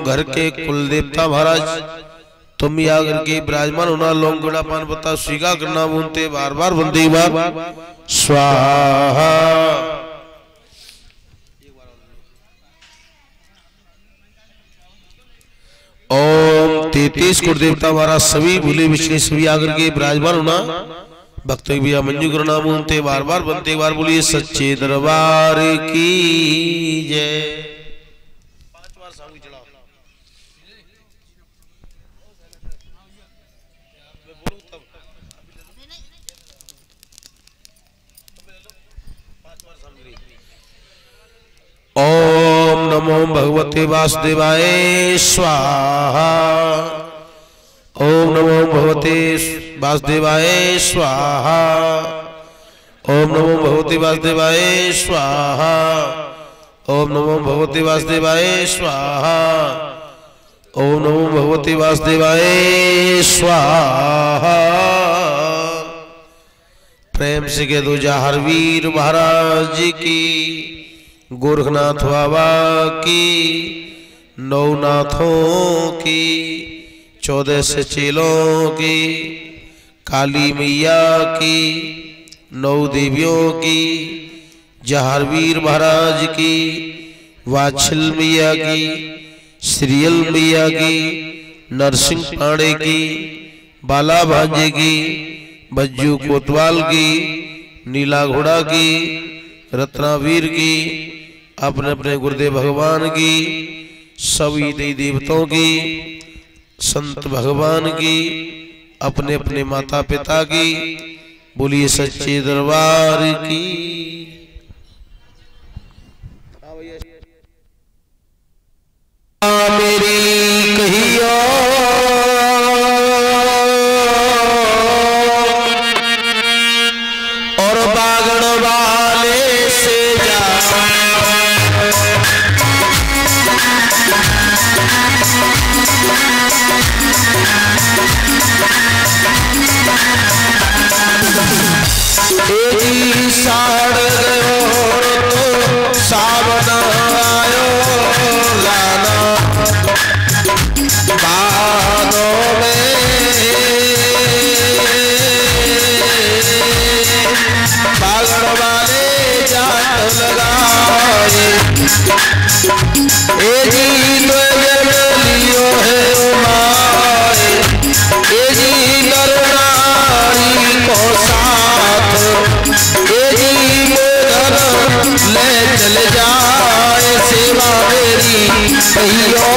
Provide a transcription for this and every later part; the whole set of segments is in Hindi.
घर के कुल देवता महाराज तुम ही आकर के विराजमान होना, लोग गुड़ा पान पत्ता स्वीकार करना, बोलते बार बार बंदे बार स्वाहा। ओम 33 कुल देवता महाराज सभी भूले विष्णु सभी आकर के विराजमान होना, भक्त भैया मंजू करना, बोलते बार बार बनते बार बोलिए सच्चे दरबार की जय। ओम नमो भगवते वासुदेवाय स्वाहा। ओम नमो भगवते वासुदेवाय स्वाहा। ओम नमो भगवते वासुदेवाय स्वाहा। ओम नमो भगवते वासुदेवाय स्वाहा। ओम नमो भगवते वासुदेवाय स्वाहा। प्रेम से कह दो जय वीर महाराज की, गोरखनाथ बाबा की, नवनाथों की, 14 से चेलों की, काली मैया की, 9 देवियों की, जहारवीर महाराज की, वाछल मैया की, श्रीयल मैया की, नरसिंह पांडे की, बाला भांजे की, बज्जू कोतवाल की, नीला घोड़ा की, रत्नावीर की, अपने अपने गुरुदेव भगवान की, सभी देवी देवताओं की, संत भगवान की, अपने अपने माता पिता की, बोलिए सच्चे दरबार की। मेरी कहियो और बागड़ वाले से साड़ गयो तो सावन आयो लाना बादों में, बागड़ वाले जात लगाए ए जी लियो है उमाए, ए जी नरनारी को साथ, ए जी ले चल जाए सेवा मेरी कहियो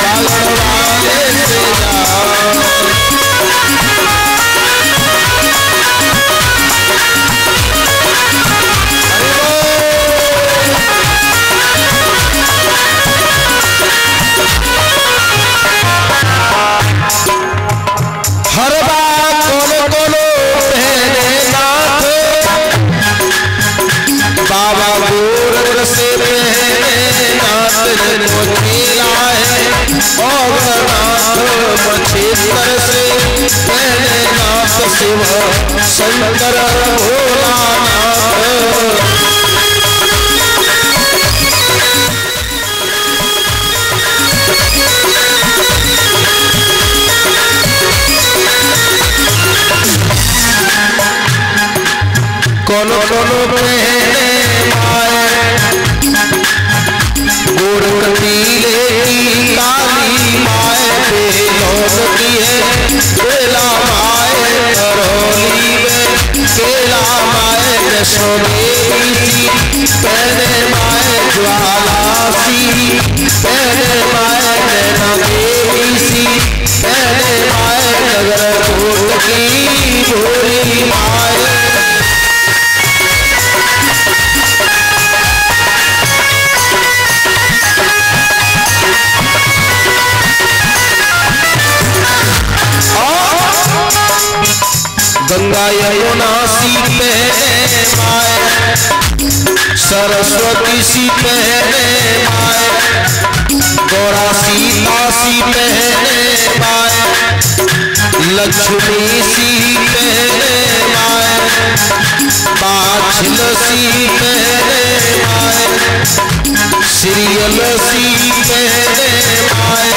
बागड़ वाले से हर बात कोनो कोनो पहले नाथ, बाबा गोरख से पहले नाथ को खेला है, और नाथ मछेतर से पहले नाथ शिव शंकर भोलानाथ। कोनो कोनो पहले माए गोरख टीले की काली माए बेलोन की है, बेला माए करौली में, केला माए दशो देवी, पहले माए ज्वाला सी, पहले माए नैना देवी सी, पहले माए नगर कोट की भोली माए। गंगा यमुना सी पहले माए, सरस्वती सी पहले माए, गौरा सीता सी पहले माए, लक्ष्मी सी पहले माए, पाछल सी पहले माए, सीरियल सी पहने माए,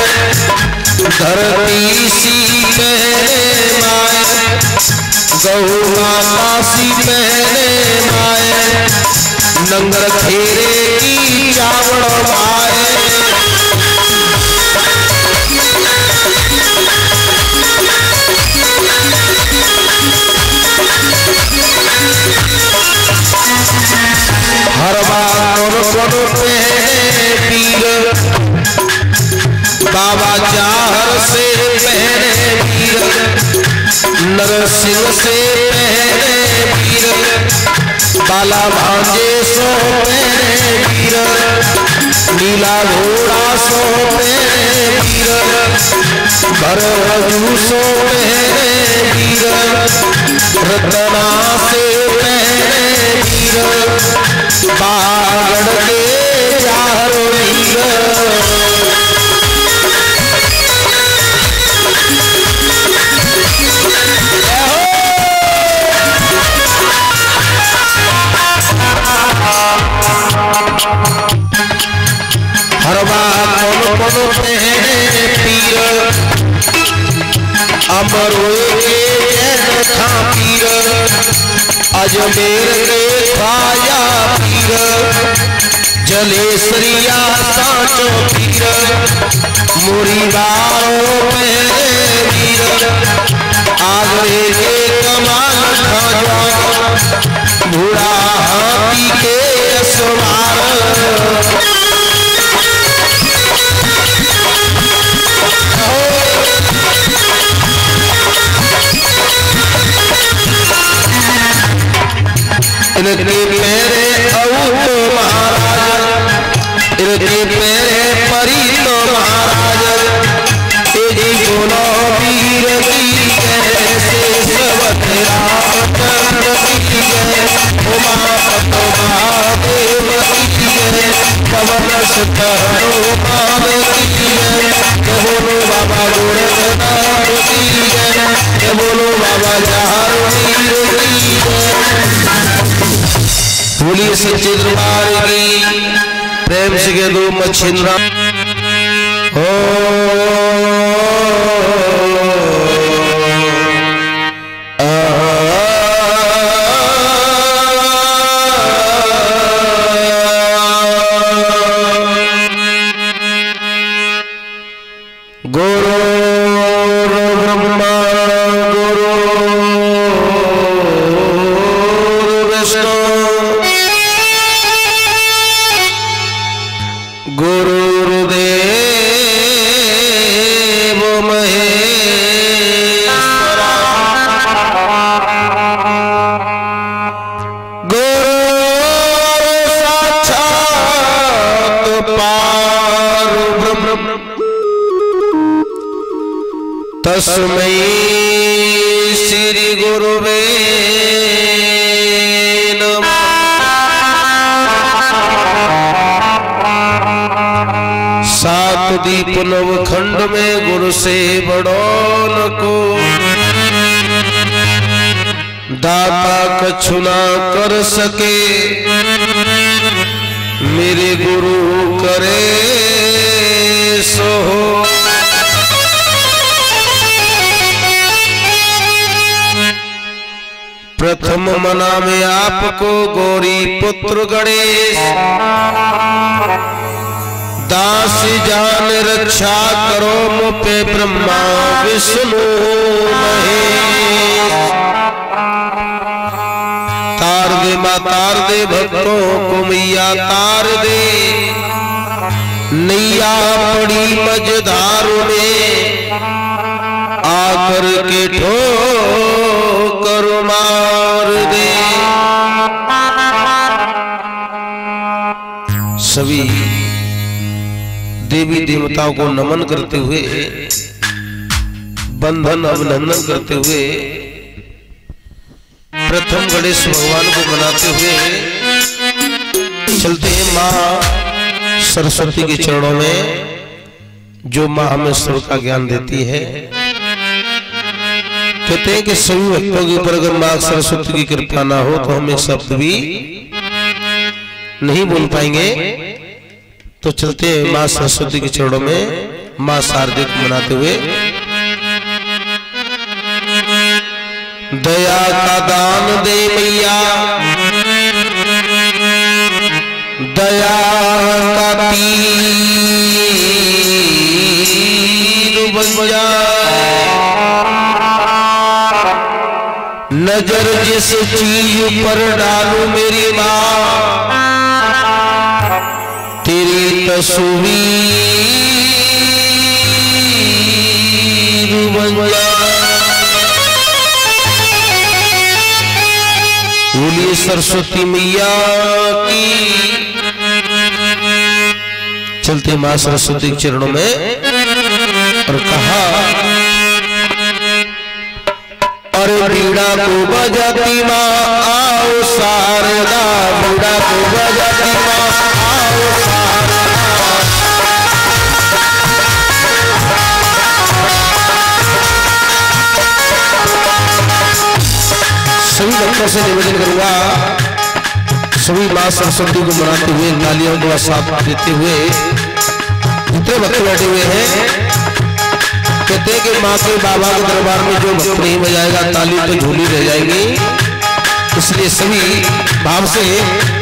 धरती सी पहने माए, गौ माता सी पहने माए, नंगर खेरे की चावड़ माए। हर बार पहने पीर, बाबा जाहर से पहने पीर, नरसिंह से पहने पीर, बाला भांजे सो पहने पीर, नीला घोड़ा सो पहने पीर, भरजू सो पहने पीर, रतना से पहने पीर, बागड़ के जाहर वीर। हर बार कौन पहने पीर, अमरों के जैन था पीर, अजमेर के खाया पीर, जलेसरिया साचो पीर, मुरीबारों पहने पीर, आगरे के कमाल खाजा, बूढ़ा हाथी के सवार। इनके मेरे औत महाराज, इनके मेरे परी तो महाराज, तेजी बोलो वीर की जैसे सवतेरा चंद्र की जय, उमापत महादेव की जय, पवन सुतहरो पाद की जय, बोलो बाबा गोरखनाथ की जय, बोलो बाबा जाहर वीर की जय। बोलिए सच्चे दरबार की, प्रेम से कह दो मच्छिंद्रा। गुरु ब्रह्मा गुरु विष्णु गुरुदेव महेश्वरा, गुरु साक्षात परब्रह्म, तस्मै श्री गुरुवे नमः। सात दीप नवखंड में गुरु से बड़ो न को, दाता कछु ना कर सके, मेरे गुरु करे सो हो। प्रथम मना में आपको गौरी पुत्र गणेश, दास जान रक्षा करो मुपे ब्रह्मा विष्णु महेश। तार दे मां तार दे भक्तों को मैया तार दे, नैया पड़ी मझधार में, आकर के ठोकर मार दे। सभी देवी देवताओं को नमन करते हुए, बंधन अभिनंदन करते हुए, प्रथम गणेश भगवान को मनाते हुए चलते हैं मां सरस्वती के चरणों में, जो मां हमें स्वर का ज्ञान देती है। कहते हैं कि सभी भक्तों के ऊपर अगर मां सरस्वती की कृपा ना हो तो हम एक शब्द भी नहीं बोल पाएंगे। तो चलते हैं माँ सरस्वती के चरणों में माँ शारदे को मनाते हुए। दया का दान दे मैया, दया का तीर बन जा, नजर जिस चीज पर डालू मेरी माँ, तेरी तस्वीर बन जा। बोलिए सरस्वती मैया की। चलते मां सरस्वती के चरणों में और कहा, अरे बीड़ा को बजाती माँ आओ शारदा, बीड़ा को बजाती माँ आओ शारदा। सभी भक्तों से निवेदन करूंगा, सभी मां सरस्वती को मनाते हुए तालियों को साथ देते हुए जितने भक्त बैठे हुए हैं, कहते हैं कि माँ के बाबा के दरबार में जो भक्त नहीं बजाएगा ताली तो झूली रह जाएगी। इसलिए सभी भाव से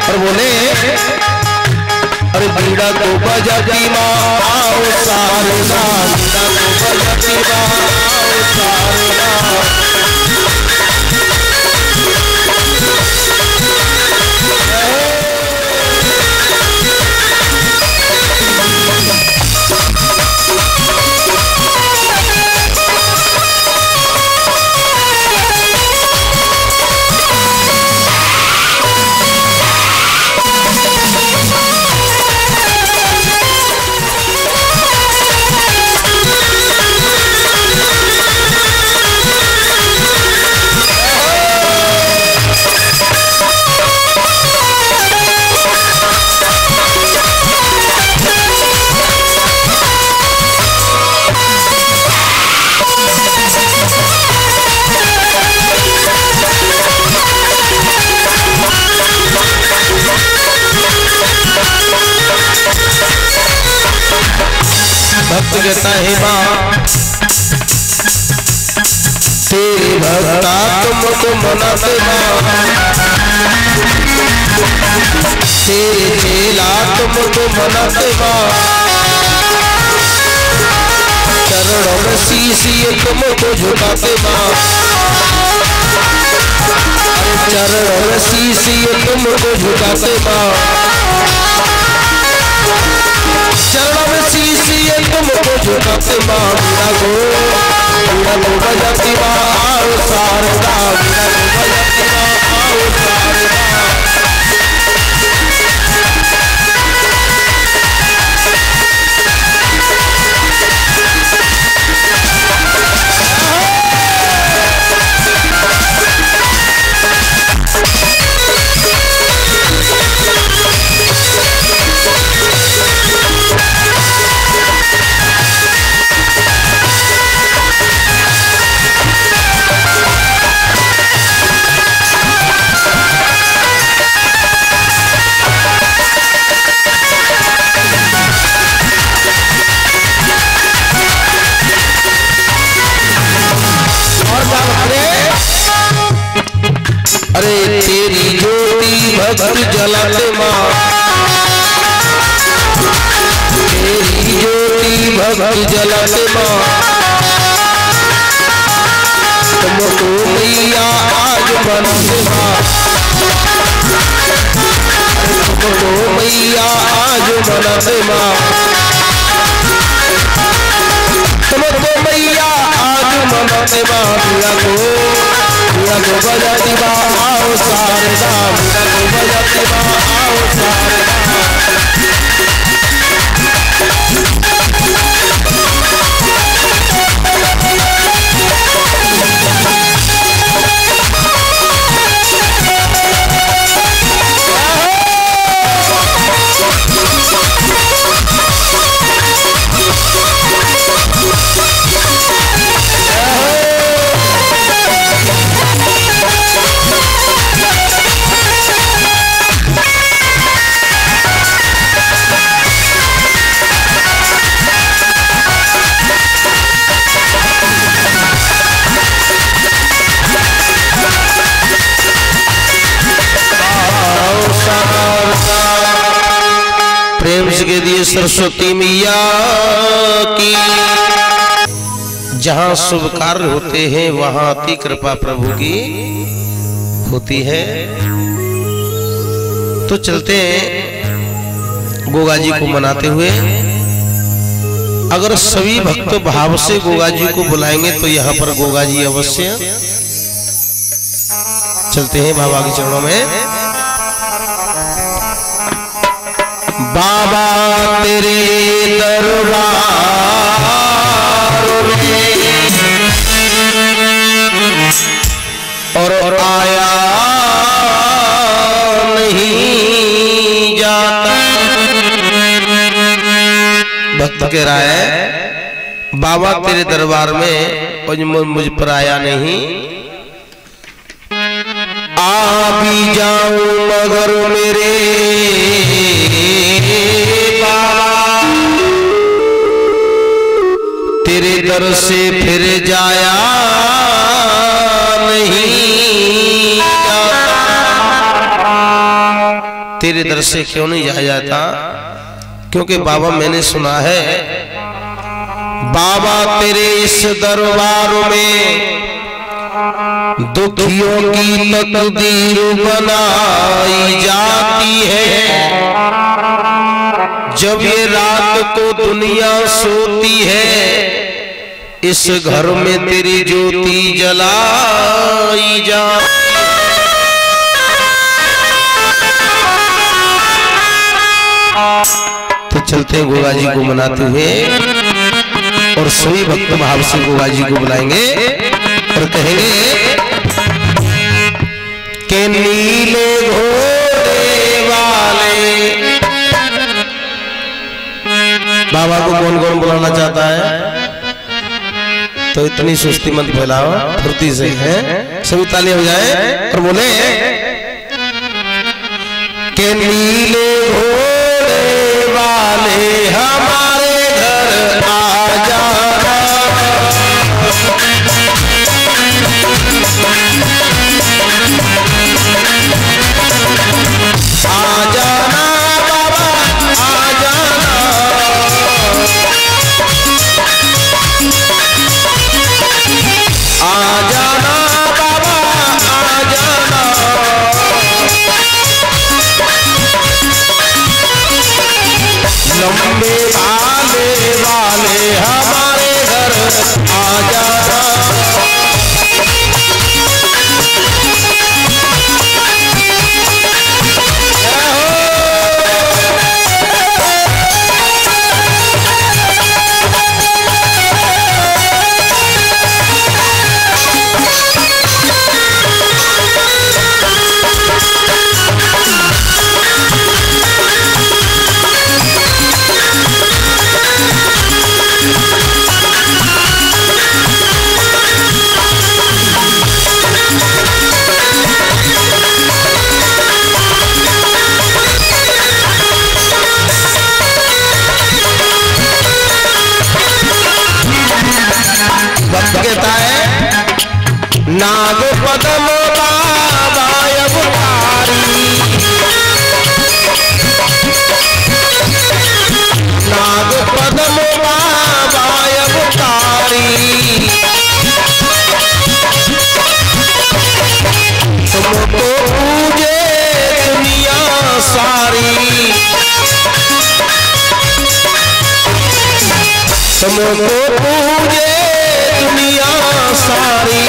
और बोले, अरे बीड़ा को बजाती माँ आओ शारदा, बीड़ा को बजाती माँ आओ शारदा। भक्त कहता है माँ तेरे भक्ता तुमको मनाते माँ, तेरे चेला तुमको मनाते माँ, चरणों में शीशिए तुमको झुकाते माँ, चरणों में शीशिए तुमको झुकाते माँ, चरणों में शीशिए तुमको झुकाते माँ। बीड़ा को बजाती माँ आओ शारदा, बीड़ा को बजाती माँ आओ शारदा। अरे तेरी ज्योति भक्त जलाते माँ, तेरी ज्योति भक्त जलाते माँ, तुमको मैया आज मनाते माँ, तुमको मैया आज मनाते माँ, तुमको मैया आज मनाते माँ। बीड़ा को बजाती माँ आओ शारदा, बीड़ा को बजाती माँ आओ शारदा। प्रेम से कह दिए सरस्वती मैया की। जहां शुभ कार्य होते हैं वहां अति कृपा प्रभु की होती है। तो चलते हैं गोगा जी को मनाते हुए। अगर सभी भक्त भाव से गोगा जी को बुलाएंगे तो यहाँ पर गोगा जी अवश्य। चलते हैं बाबा के चरणों में। बाबा तेरे दरबार और आया नहीं जाता। भक्त कह रहा है बाबा तेरे दरबार में मुझ पर आया नहीं। आ भी जाऊं मगर मेरे बाबा तेरे दर से फिर जाया नहीं जाता। तेरे दर से क्यों नहीं जाया जाता? क्योंकि बाबा मैंने सुना है बाबा तेरे इस दरबार में दुखियों की तकदीर बनाई जाती है। जब ये रात को दुनिया सोती है इस घर में तेरी ज्योति जलाई जाती है। तो चलते हैं गोगा जी को मनाते हुए और सभी भक्त भाव से गोगा जी को बुलाएंगे और कहेंगे के नीले घोड़े वाले। बाबा को कौन कौन बुलाना चाहता है? तो इतनी सुस्ती मत फैलाओ, फुर्ती से है। सभी तालियां हो जाए और बोले के नीले घोड़े वाले हमारे घर आ जाना। आ जाना बाबा आ जाना। आ जाना बाबा आ जाना। लंबे भाले वाले हमारे घर आ जाना। कहता है नाग पदम बाबा अवतारी। नाग पदम बाबा अवतारी। तुमको पूजे दुनिया सारी। तुमको पूजे दुनिया सारी।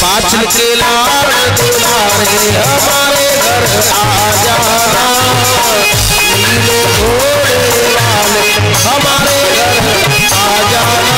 पाचल के लाल दुलारे हमारे घर आ जाना। नीले घोड़े वाले हमारे घर आ जाना।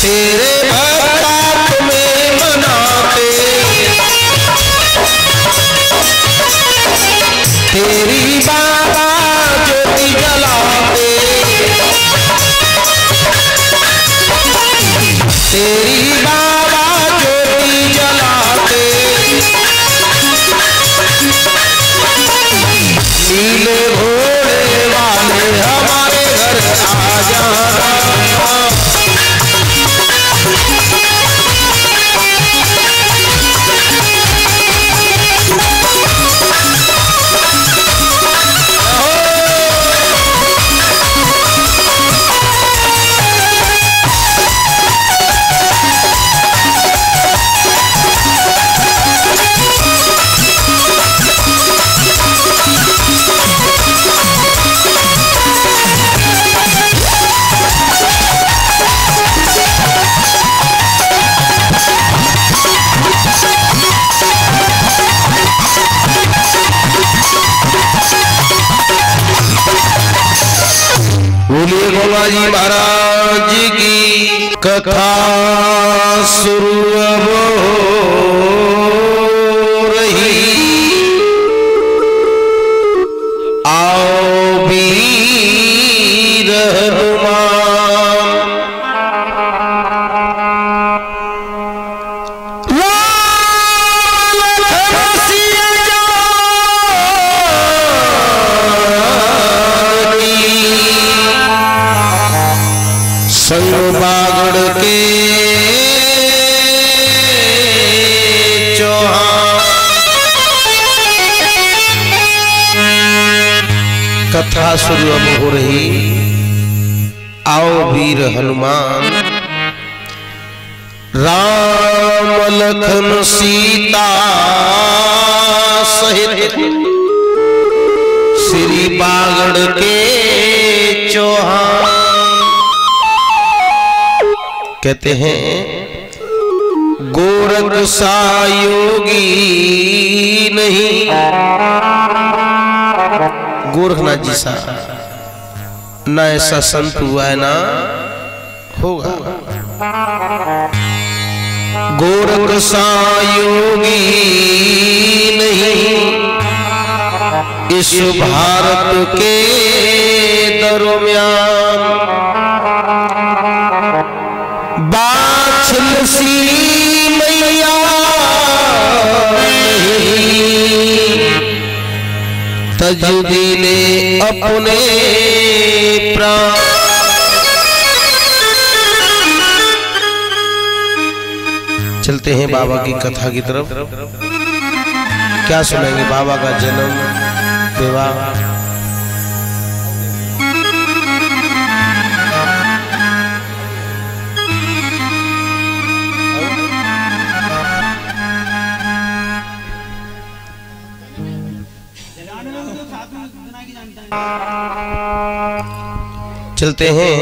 तेरे भक्ता तुम्हें मनाते, तेरी बाबा ज्योति जलाते, तेरी बाबा ज्योति जलाते, नीले घोड़े वाले हमारे घर आ जाना। बोलिए गोपाल जी महाराज की कथा शुरू अब हो रही। आओ वीर हनुमान, संग बागड़ के चौहान। कथा शुरू अब हो रही। आओ वीर हनुमान, राम लखन सीता सहित श्री बागड़ के चौहान। कहते हैं गोरख सा योगी नहीं, गोरखनाथ जी सा न ऐसा संत हुआ है ना होगा। गोरख सा योगी नहीं इस भारत के दरमियान। बाछल सी मैया तज दिले अपने प्राण। चलते हैं बाबा की कथा की तरफ। क्या सुनेंगे? बाबा का जन्म, विवाह, चलते हैं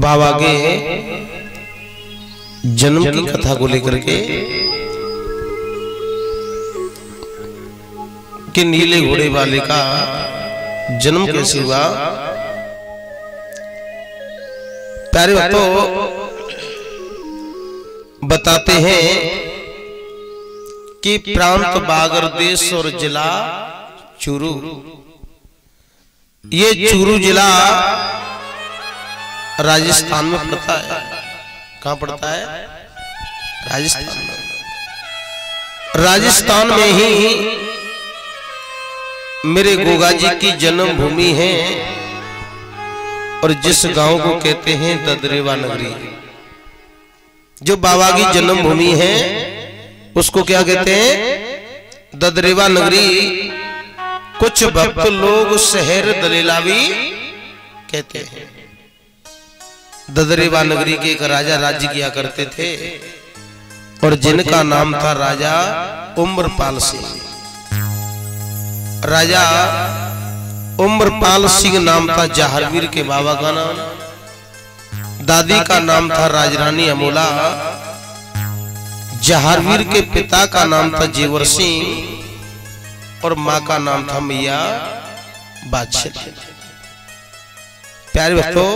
बाबा के जन्म की कथा को लेकर के कि नीले घोड़े वाले का जन्म कैसे हुआ। प्यारे भक्तों, बताते हैं कि प्रांत बागर देश और जिला चूरू। ये चूरू जिला राजस्थान में पड़ता है। कहां पड़ता है? राजस्थान में। राजस्थान में ही मेरे गोगा जी की जन्मभूमि है और जिस गांव को कहते हैं ददरेवा नगरी। जो बाबा की जन्मभूमि है उसको क्या कहते हैं? ददरेवा नगरी। कुछ भक्त लोग शहर दलेलावी कहते हैं। ददरेवा नगरी के एक राजा राज्य किया करते थे और जिनका नाम था राजा उम्रपाल सिंह। राजा उम्रपाल सिंह नाम था जहारवीर के बाबा का नाम। दादी का नाम था राजरानी अमोला। जहारवीर के पिता का नाम था जेवर सिंह और मां का नाम था मैया बादशाह। प्यारे बच्चों,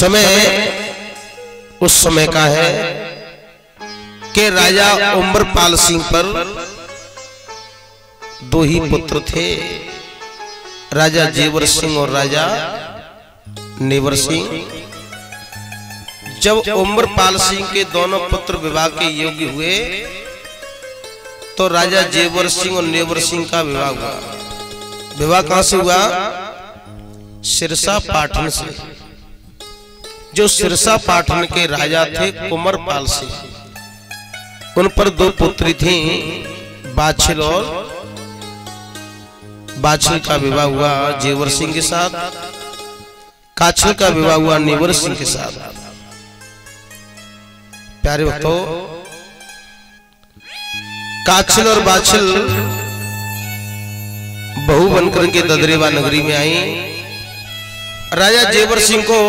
समय उस समय का है कि राजा उमरपाल सिंह पर दो ही पुत्र थे, राजा जेवर सिंह और राजा नेवर सिंह। जब उमरपाल सिंह के दोनों पुत्र विवाह के योग्य हुए तो राजा जेवर सिंह और नेवर सिंह का विवाह हुआ। विवाह कहां से हुआ? सिरसा पाटन से। जो सिरसा पाटन के राजा थे कुंवरपाल सिंह, उन पर दो पुत्री थी, बाछिल और बाछिल का विवाह हुआ जेवर सिंह के साथ, काछिल का विवाह हुआ नेवर सिंह के साथ। प्यारे भक्तों, काछिल और बाछिल बहू बनकर के ददरेवा नगरी में आई। राजा जेवर सिंह को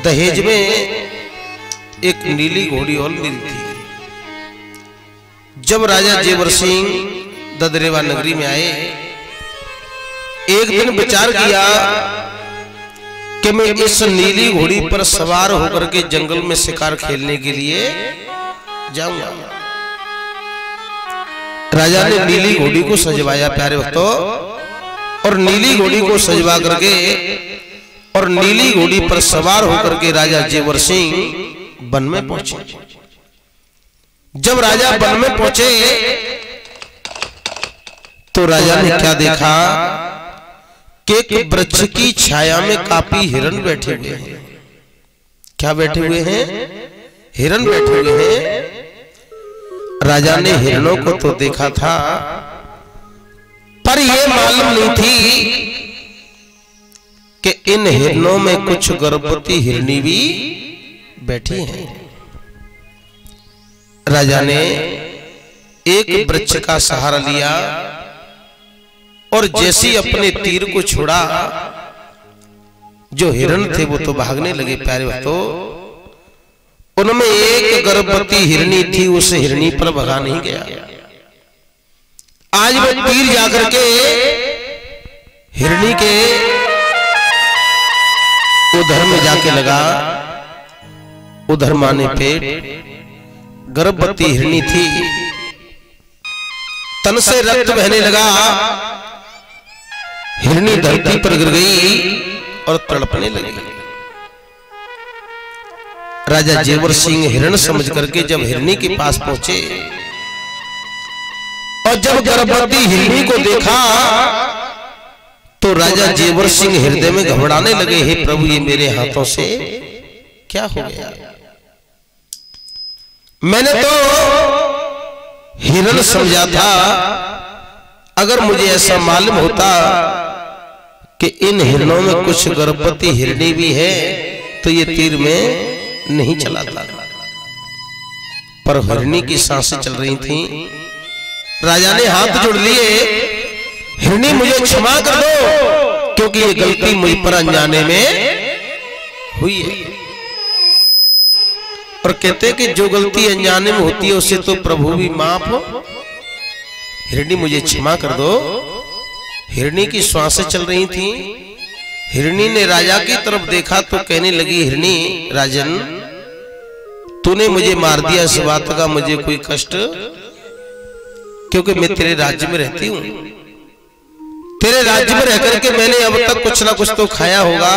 दहेज में एक नीली घोड़ी और मिली थी। जब राजा जेवर सिंह ददरेवा नगरी में आए, एक दिन विचार किया कि मैं इस नीली घोड़ी पर सवार होकर के जंगल में शिकार खेलने के लिए जाऊंगा। राजा ने नीली घोड़ी को सजवाया प्यारे भक्तों, और नीली घोड़ी को सजवा करके और नीली घोड़ी पर सवार होकर के राजा जेवर सिंह वन में पहुंचे। जब राजा वन में पहुंचे तो राजा ने क्या देखा कि एक वृक्ष की छाया में काफी हिरण बैठे हुए हैं। क्या बैठे हुए हैं? हिरण बैठे हुए हैं। राजा ने हिरणों को तो देखा था, पर यह मालूम नहीं थी कि इन हिरणों में कुछ गर्भवती हिरनी भी बैठी हैं। राजा ने एक वृक्ष का सहारा लिया और जैसे अपने तीर को छोड़ा, जो हिरण थे वो तो भागने लगे प्यारे भक्तों। उनमें एक गर्भवती हिरनी थी, उस हिरनी पर भगा नहीं गया। आज वो तीर जाकर के हिरनी के उधर में जाके लगा। उधर माने पेट, गर्भवती हिरनी थी, तन से रक्त बहने लगा। हिरनी धरती पर गिर गई और तड़पने लगी। राजा जेवर सिंह हिरण समझ करके जब हिरनी के पास पहुंचे और जब गर्भवती हिरनी को देखा तो राजा जेवर सिंह हृदय में घबराने लगे, हे प्रभु, ये मेरे हाथों से क्या हो गया? मैंने तो हिरण समझा था। अगर मुझे ऐसा मालूम होता कि इन हिरणों में कुछ गर्भवती हिरनी भी है तो ये तीर में नहीं चलाता। पर हिरनी की सांसें चल रही थीं। राजा ने हाथ जोड़ लिए, हिरनी मुझे क्षमा कर दो, क्योंकि ये गलती मुझ पर अनजाने में हुई है। और कहते कि जो गलती अनजाने में होती है उसे तो प्रभु भी माफ हो। हिरनी मुझे क्षमा कर दो। हिरनी की श्वासें चल रही थी। हिरनी ने राजा की तरफ देखा तो कहने लगी, हिरनी, राजन, तूने मुझे मार दिया, इस बात का मुझे कोई कष्ट, क्योंकि मैं तेरे राज्य में रहती हूं। तेरे राज्य में रहकर के मैंने अब तक कुछ ना कुछ तो खाया होगा,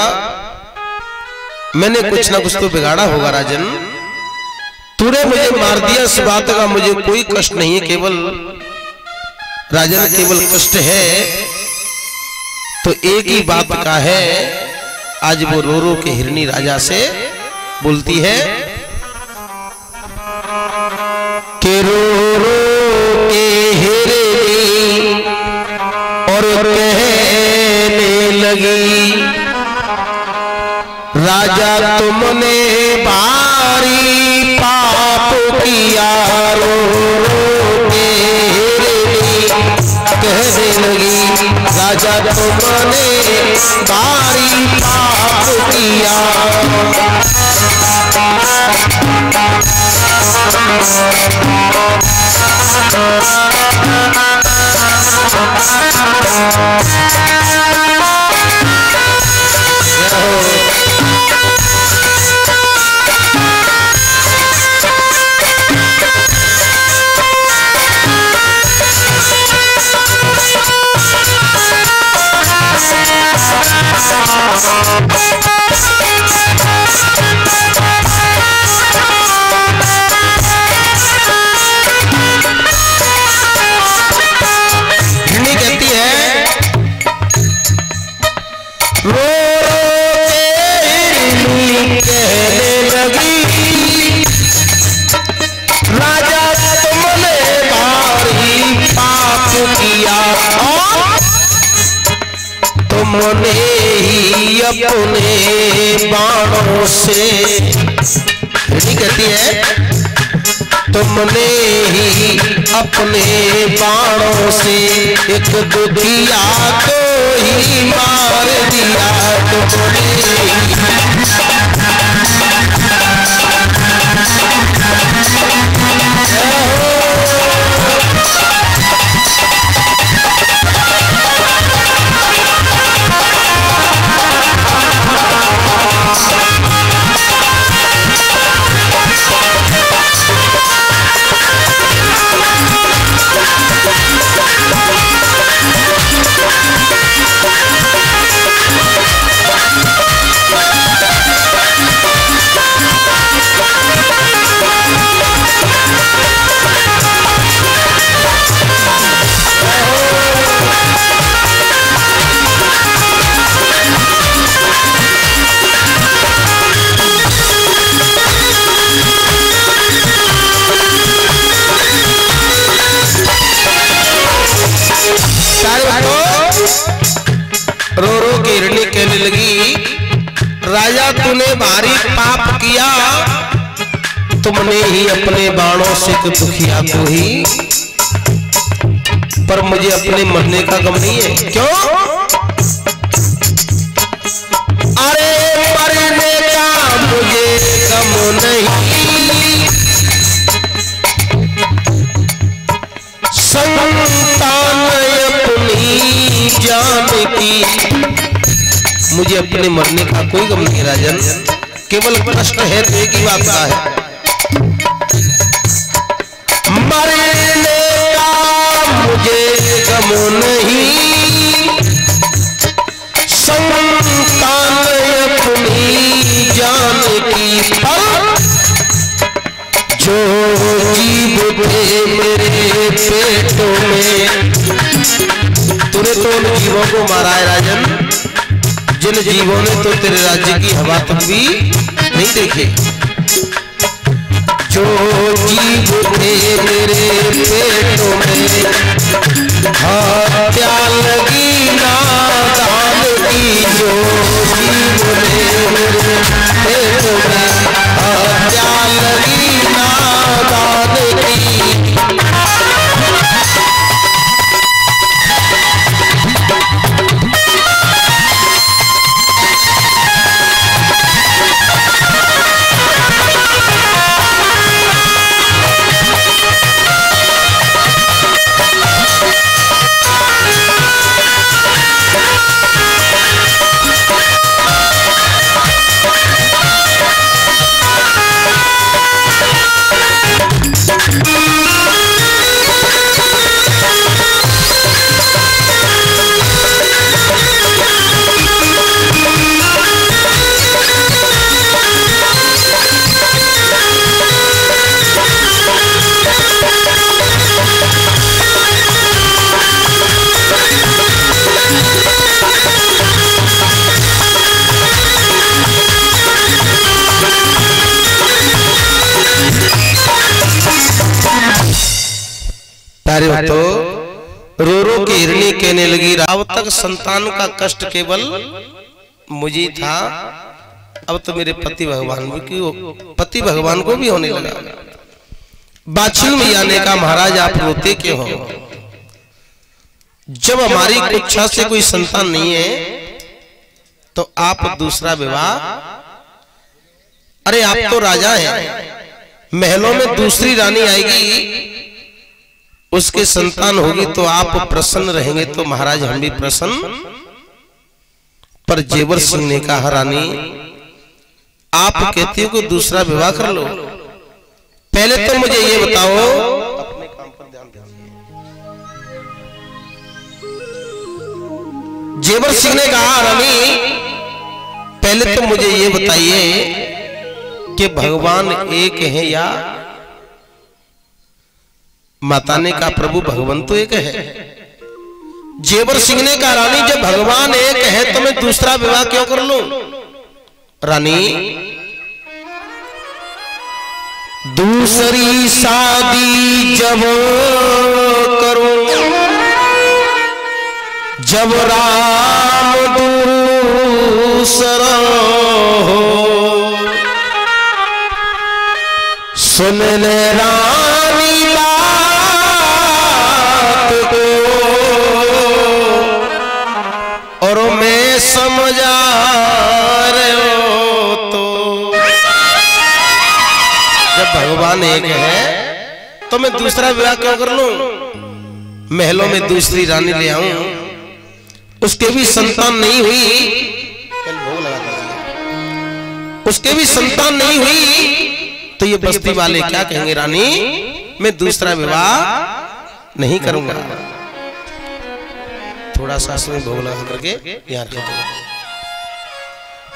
मैंने कुछ ना कुछ तो बिगाड़ा होगा। राजन, तूने मुझे मार दिया, इस बात का मुझे कोई कष्ट नहीं है। केवल राजन, केवल कष्ट है तो एक ही बात का है। आज वो रो रो के हिरनी राजा से बोलती है कि रो रो के हिरनी और कहने लगी, राजा तुमने भारी पाप किया। रो रो के हिरनी कहने लगी, राजा तुमने भारी पाप किया। तुमने ही अपने बाणों से, कहती है तुमने ही अपने बाणों से एक दुखिया को ही मार दिया। तुमने रो रो के हिरणी कहने लगी, राजा तूने भारी पाप किया, तुमने ही अपने बाणों से तो दुखिया को ही, पर मुझे अपने मरने का गम नहीं है। क्यों? अरे मरने का मुझे गम नहीं, संतान अपनी जान की, मुझे अपने मरने का कोई गम नहीं राजन, केवल कष्ट है तो एक ही बात का है, मरने का मुझे गम नहीं, संतान अपनी जान की, पर जो जीव थे मेरे पेटों में, तूने तो उन जीवों को मारा है राजन, जिन जीवों ने तो तेरे राज्य की हवा तक भी नहीं देखी। जो जीव थे मेरे पेटों में, हत्या लगी नादान की, जो जीव ने मेरे पेटों में, हत्या लगी नादान की। तो रो रो के हिरणी कहने लगी, अब तक संतान का कष्ट केवल मुझे था, अब तो मेरे पति भगवान को भी होने लगा। बाछिल में आने का महाराज आप रोते क्यों हो? जब हमारी इच्छा से कोई संतान नहीं है तो आप दूसरा विवाह, अरे आप तो राजा हैं, महलों में दूसरी रानी आएगी, उसके संतान होगी तो आप प्रसन्न रहेंगे, तो महाराज हम भी प्रसन्न। पर जेवर सिंह ने कहा, रानी आप कहती हो कि दूसरा विवाह कर लो, पहले तो मुझे ये बताओ, अपने काम पर ध्यान दीजिए। जेवर सिंह ने कहा, रानी पहले तो मुझे ये बताइए कि भगवान एक है या माता ने कहा प्रभु भगवान तो एक है। जेवर सिंह ने कहा रानी जब भगवान एक है तो मैं दूसरा विवाह क्यों कर लूं? रानी दूसरी शादी जब करूं जब राम दूसरा हो, सुन ले रानी बात को और मैं समझा रहे हो तो। जब भगवान एक है तो मैं दूसरा विवाह क्यों कर लूं? महलों में दूसरी रानी ले आऊं, उसके भी संतान नहीं हुई, भोग लगा उसके भी संतान नहीं हुई तो ये बस्ती वाले क्या कहेंगे? रानी मैं दूसरा विवाह नहीं करूंगा। थोड़ा सा में भोग लगा करके यहाँ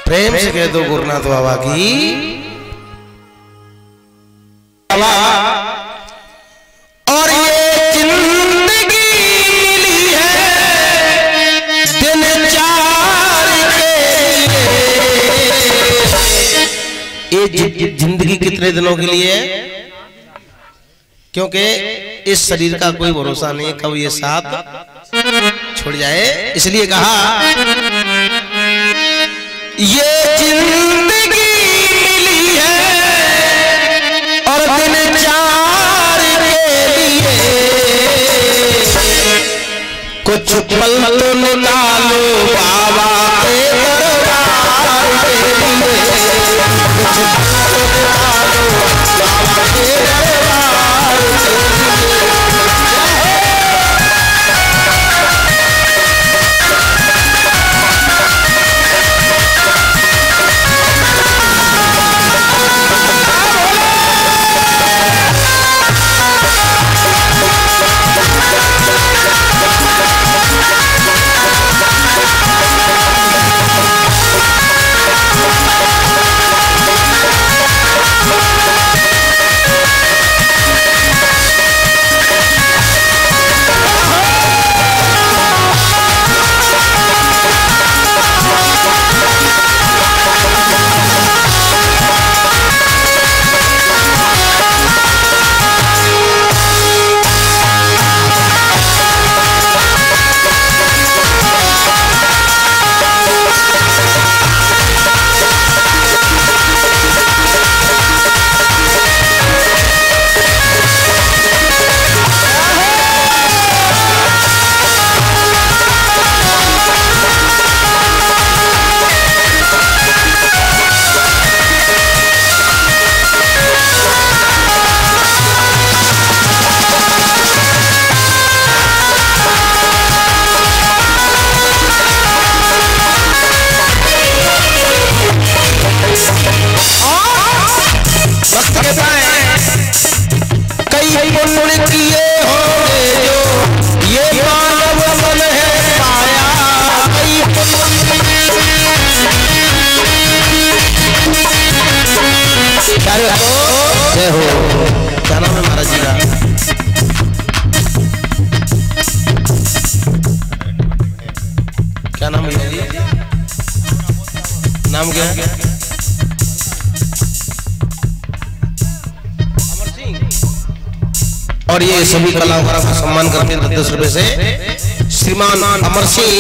प्रेम से कह दो गुरुनाथ बाबा की। और ये जिंदगी मिली है दिन चार के लिए। ये जिंदगी कितने दिनों के लिए है? क्योंकि इस शरीर का कोई भरोसा नहीं, कब ये साथ छोड़ जाए। इसलिए कहा ये जिंदगी मिली है और दिन चार के लिए, कुछ पल तो निकालो बाबा के दरबार के लिए, कुछ पल तो निकालो बाबा के दरबार के लिए। जय हो। क्या नाम है महाराज जी का? क्या नाम है जी? नाम क्या है? अमर सिंह। और ये सभी कलाकारों का सम्मान करते हैं 10 रुपए से। श्रीमान अमर सिंह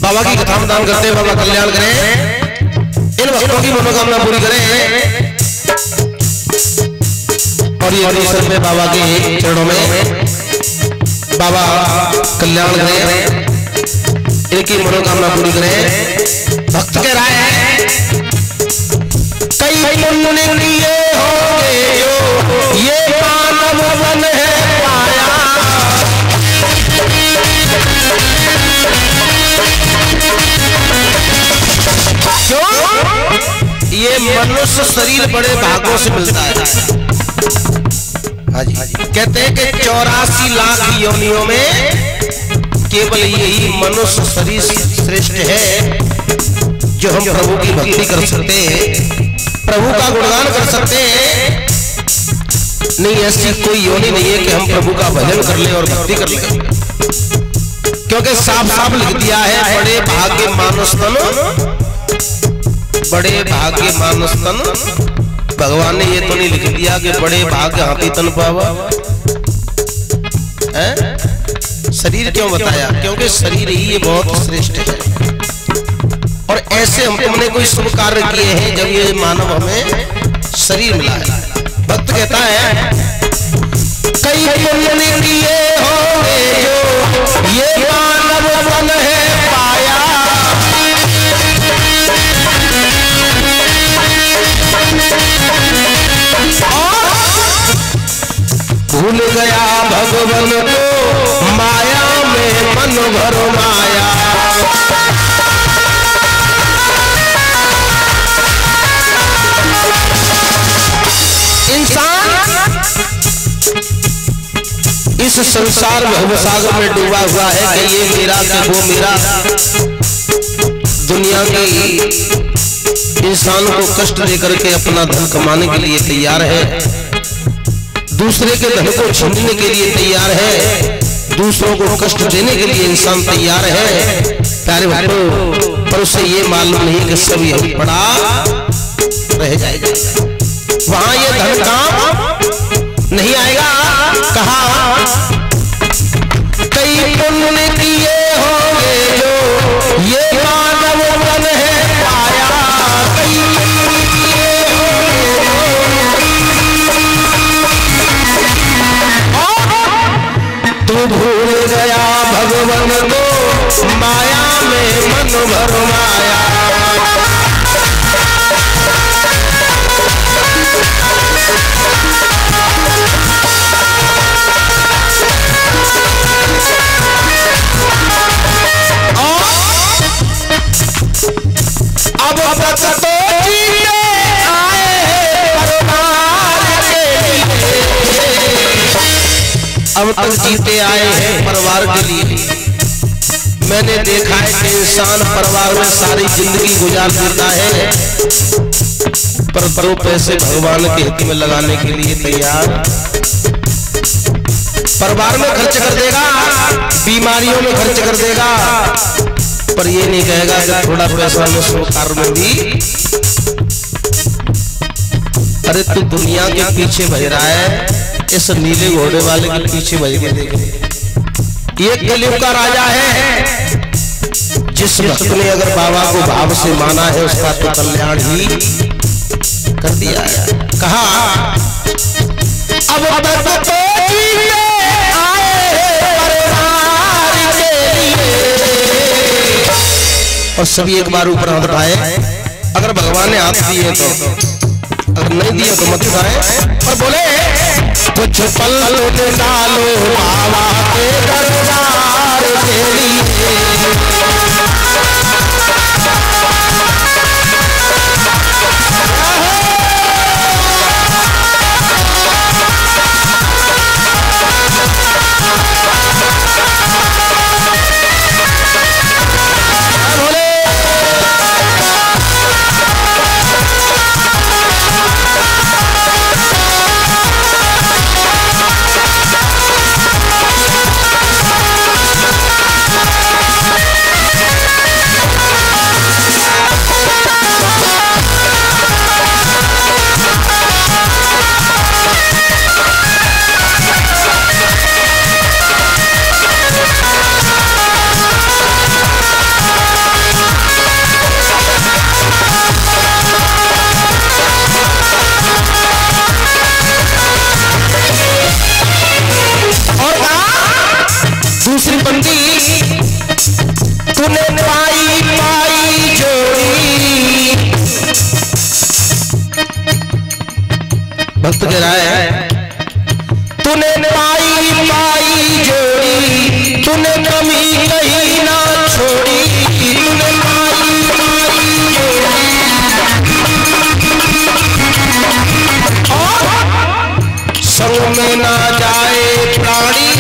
बाबा की कथा में दान करते हैं। बाबा कल्याण करें, इन भक्तों की मनोकामना पूरी करें। और ये 20 रुपए बाबा के चरणों में, बाबा कल्याण करें, इनकी मनोकामना पूरी करें। भक्त कह रहा है कई पुण्य लिए होंगे जो ये मानव वन है पाया, क्यों? ये मनुष्य शरीर बड़े भागों से मिलता है। कहते हैं कि 84 लाख योनियों में केवल यही मनुष्य शरीर श्रेष्ठ है जो हम प्रभु की भक्ति कर सकते हैं, प्रभु का गुणगान कर सकते हैं। नहीं, ऐसी कोई योनि नहीं है कि हम प्रभु का भजन कर ले और भक्ति कर ले, क्योंकि साफ साफ लिख दिया है बड़े भाग्य मानुष तन, बड़े भाग्य मानुष तन। भगवान ने ये तो नहीं लिख दिया कि बड़े भाग्य हाथी तन पावा है? शरीर क्यों बताया? क्योंकि शरीर ही ये बहुत श्रेष्ठ है। और ऐसे हमने कोई शुभ कार्य किए हैं जब ये मानव हमें शरीर मिला है। भक्त कहता है कई पुण्य किए होंगे जो ये मानव तन है पाया, भूल गया भगवान को माया में मन भर माया। इंसान इस संसार भवसागर में डूबा हुआ है कि ये मेरा कि वो मेरा। दुनिया की इंसान को कष्ट देकर के अपना धन कमाने के लिए तैयार है, दूसरे के धन को छीनने के लिए तैयार है, दूसरों को कष्ट देने के लिए इंसान तैयार है प्यारे भाइयों। पर उसे ये मालूम नहीं कि सब यही पड़ा रह जाएगा, वहां ये धन काम नहीं आएगा। कहा कई पुण्य किए होंगे जो ये मानव तन है पाया, कई पुण्य किए होंगे तू भूल गया भगवान को माया में मन भर माया। अब तक तो जीते आए परिवार के लिए, अब तक जीते आए हैं परिवार के लिए। मैंने देखा है कि इंसान परिवार में सारी जिंदगी गुजार देता है, पर 2 पैसे भगवान के हित में लगाने के लिए तैयार। परिवार में खर्च कर देगा, बीमारियों में खर्च कर देगा, पर ये नहीं कहेगा कि थोड़ा पैसा में शुभ कार्य में भी। अरे तू दुनिया के पीछे भज रहा है, इस नीले घोड़े वाले के पीछे भज के देखे। ये कलयुग का राजा है, जिस भक्त ने अगर बाबा को भाव से माना है उसका तो कल्याण ही कर दिया है। कहा अब तक तो जीते आए परिवार के लिए। और सभी एक बार ऊपर हाथ उठाए, अगर भगवान ने हाथ दिए तो, अगर नहीं दिए तो मत उठाए, और बोले कुछ पल डालो बाबा के दरबार के लिए। दूसरी पंक्ति, तूने पाई पाई जोड़ी। भक्त कह रहा है तूने पाई पाई जोड़ी, तूने कमी कहीं ना छोड़ी, तूने पाई पाई जोड़ी। संग में ना जाए प्राणी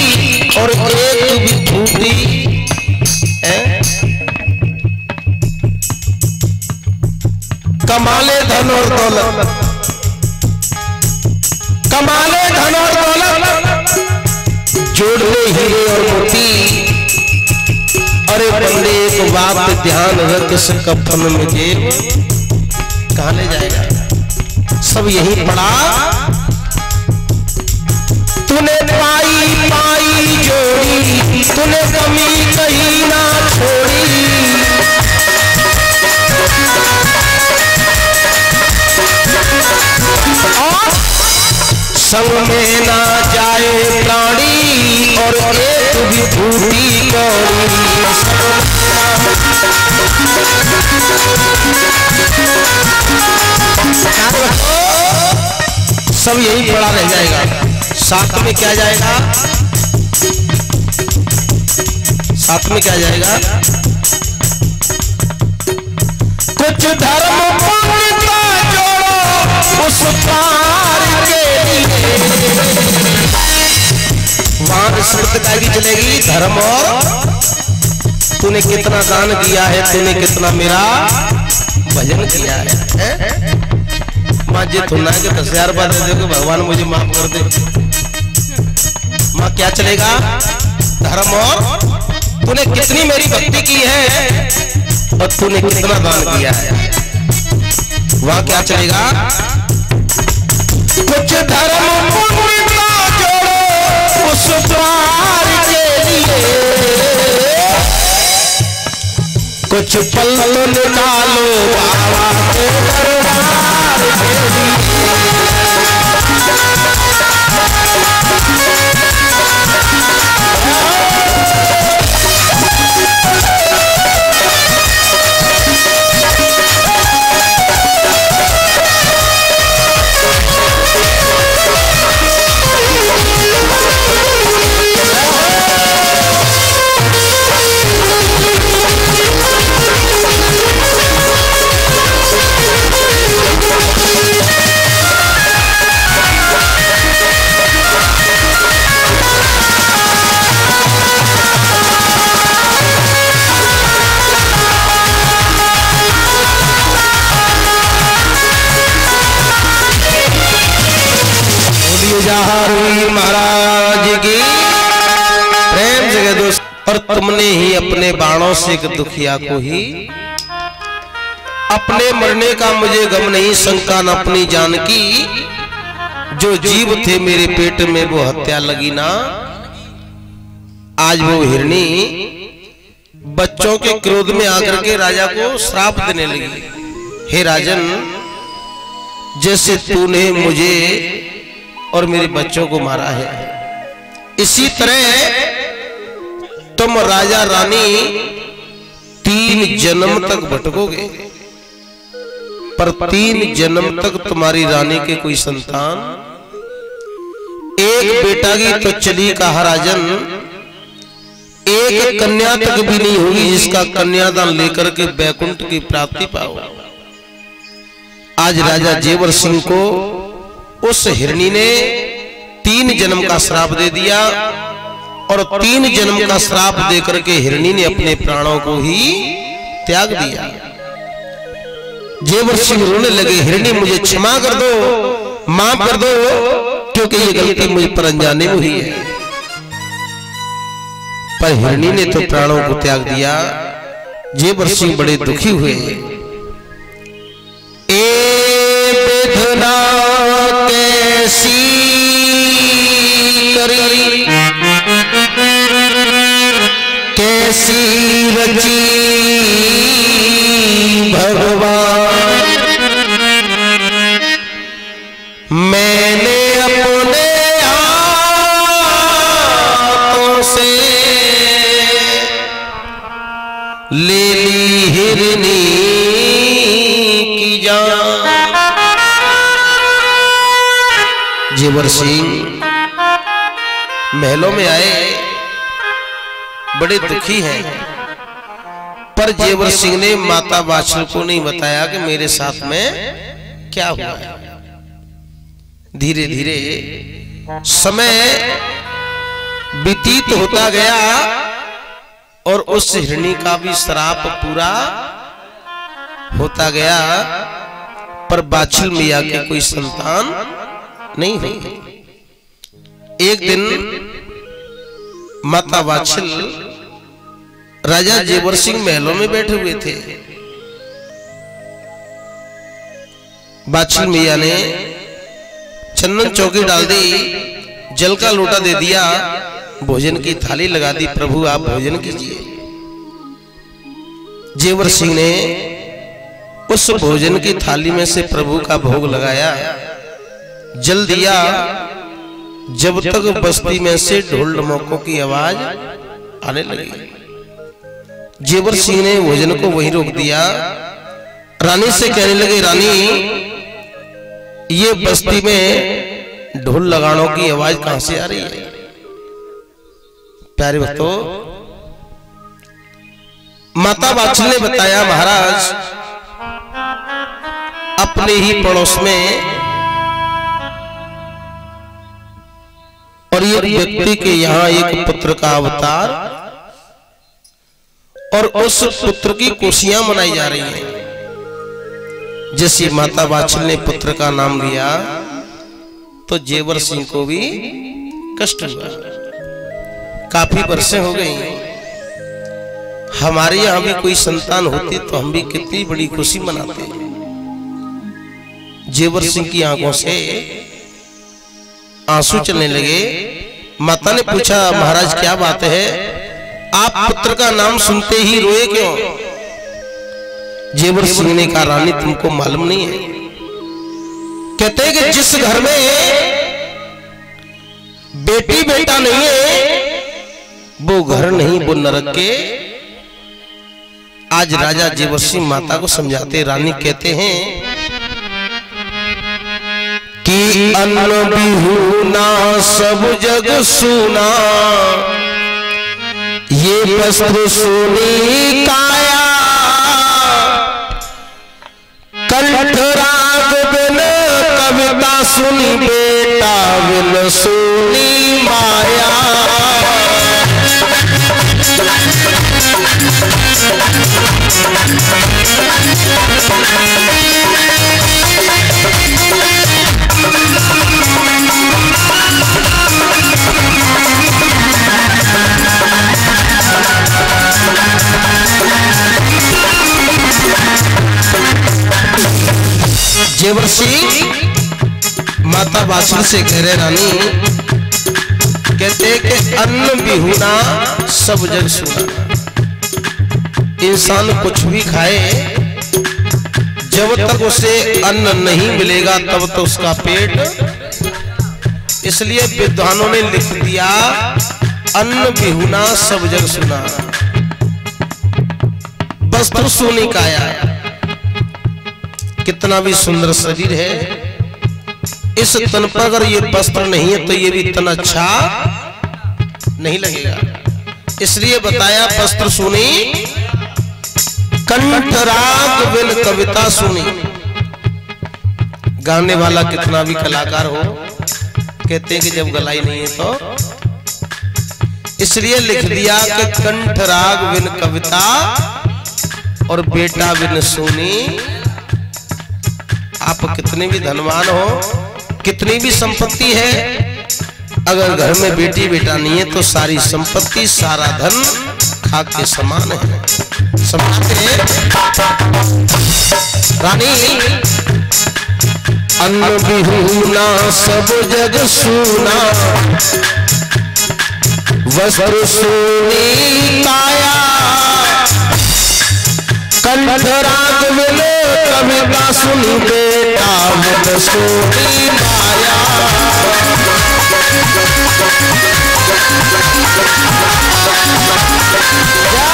और एक विभूति कमाले धन और दौलत, कमाले धन और दौलत, जोड़ने हीरे और मोती। अरे बंदे एक बात ध्यान रख, इस कफन में जेब कहाँ ले जाएगा? सब यही पड़ा। तूने पाई पाई जोड़ी, तूने कमी कहीं ना छोड़ी। संग में ना जाए प्राणी और एक विभूति कौड़ी। सब यही पड़ा रह जाएगा। साथ में क्या जाएगा? साथ में क्या जाएगा? कुछ धर्म पुण्य का जोड़ो उस पार के लिए। वहां स्मृति गायकी चलेगी। धर्म और तूने कितना दान किया है, तूने कितना मेरा भजन किया है। माँ जी सुनना है कि 10,000 बात दे दो, भगवान मुझे माफ कर दे। माँ क्या चलेगा? धर्म और तूने कितनी मेरी भक्ति की है और तूने कितना दान किया है, वह क्या चलेगा? कुछ धर्म पुण्य का जोड़ो उस पार के लिए। कुछ पल निकालो बाबा के दरबार के लिए। महाराज की प्रेम से दोस्त। और तुमने ही अपने बाणों से एक दुखिया को ही, अपने मरने का मुझे गम नहीं, शंका न अपनी जान की। जो जीव थे मेरे पेट में वो हत्या लगी ना। आज वो हिरणी बच्चों के क्रोध में आकर के राजा को श्राप देने लगी। हे राजन, जैसे तूने मुझे और मेरे बच्चों को मारा है, इसी तरह तुम राजा रानी 3 जन्म तक भटकोगे। पर 3 जन्म तक तुम्हारी रानी के कोई संतान, एक बेटा की तो चली कहा राजन, एक कन्या तक भी नहीं होगी जिसका कन्यादान लेकर के बैकुंठ की प्राप्ति पाओ। आज राजा जेवर सिंह को उस हिरणी ने 3 जन्म का श्राप दे दिया और 3 जन्म का श्राप देकर के हिरणी ने अपने प्राणों को ही त्याग दिया। जेवर सिंह रोने लगे, हिरणी मुझे क्षमा कर दो, माफ कर दो, क्योंकि ये गलती मुझ पर अनजाने में हुई है। पर हिरणी ने तो प्राणों को त्याग दिया। जेवर सिंह बड़े दुखी हुए। विधना कैसी करी, कैसी रची भगवान, मैंने अपने हाथों से ले ली हिरनी की जान। जेवर सिंह महलों में आए, बड़े दुखी हैं। पर जेवर सिंह ने माता वात्सल को नहीं बताया कि मेरे साथ में क्या हुआ है। धीरे धीरे समय व्यतीत होता गया और उस हिरणी का भी श्राप पूरा होता गया। पर बाछिल मैया के कोई संतान नहीं हुई। एक दिन माता बाछिल राजा जेवर सिंह महलों में बैठे हुए थे। बाछिल मैया ने चंदन चौकी डाल दी, जल का लोटा दे दिया, भोजन की थाली लगा दी, प्रभु आप भोजन कीजिए। जेवर सिंह ने उस भोजन की थाली में से प्रभु का भोग लगाया, जल दिया। जब तक बस्ती में से ढोल ढमोकों की आवाज आने लगी, जेवर सिंह ने भोजन को वहीं रोक दिया। रानी से कहने लगे, रानी ये बस्ती में ढोल लगानों की आवाज कहां से आ रही है? प्यारे भक्तों, माता बाछिल ने बताया, महाराज अपने ही पड़ोस में और ये व्यक्ति के यहाँ एक पुत्र का अवतार और उस पुत्र की खुशियां मनाई जा रही हैं। जैसे माता बाछिल ने पुत्र का नाम लिया तो जेवर सिंह को भी कष्ट हुआ। काफी वर्षें हो गई, हमारे यहाँ भी कोई संतान होती तो हम भी कितनी बड़ी खुशी मनाते। जेवर सिंह की आंखों से आंसू चलने लगे। माता ने पूछा, महाराज क्या बात है, आप पुत्र का नाम सुनते ही रोए क्यों? जेवर सिंह ने कहा, रानी तुमको मालूम नहीं है, कहते हैं कि जिस घर में बेटी बेटा नहीं है वो घर नहीं, वो नरक के। आज राजा जेवर सिंह माता को समझाते, रानी कहते हैं कि अन्न बिहूना सब जग सुना, ये वस्त्र सोनी काया, कंठ राग बिन कविता सुनी, बेटा बिन सुनी माया। जेवर सिंह माता बाछिल से कह रहे, रानी कहते कि अन्न बिहूना सब जग सुना। इंसान कुछ भी खाए, जब तक उसे अन्न नहीं मिलेगा तब तो उसका पेट। इसलिए विद्वानों ने लिख दिया, अन्न बिहूना सब जग सुना, वस्त्र सोनी काया। कितना भी सुंदर शरीर है, इस तन पर अगर ये वस्त्र नहीं है तो ये भी तन अच्छा नहीं लगेगा। इसलिए बताया, वस्त्र सुनी, कंठ राग बिन कविता सुनी। गाने वाला कितना भी कलाकार हो, कहते हैं कि जब गलाई नहीं है तो, इसलिए लिख दिया कि कंठ राग बिन कविता और बेटा बिन सोनी। आप कितने भी धनवान हो, कितनी भी संपत्ति है, अगर घर में बेटी बेटा नहीं है तो सारी संपत्ति सारा धन खाक के समान है। समझते रानी, अन्न बिहूना सब जग सुना, वस्त्र सोनी काया, कंठ राग बिन कविता सुनी, बेटा बिन सोनी माया। क्या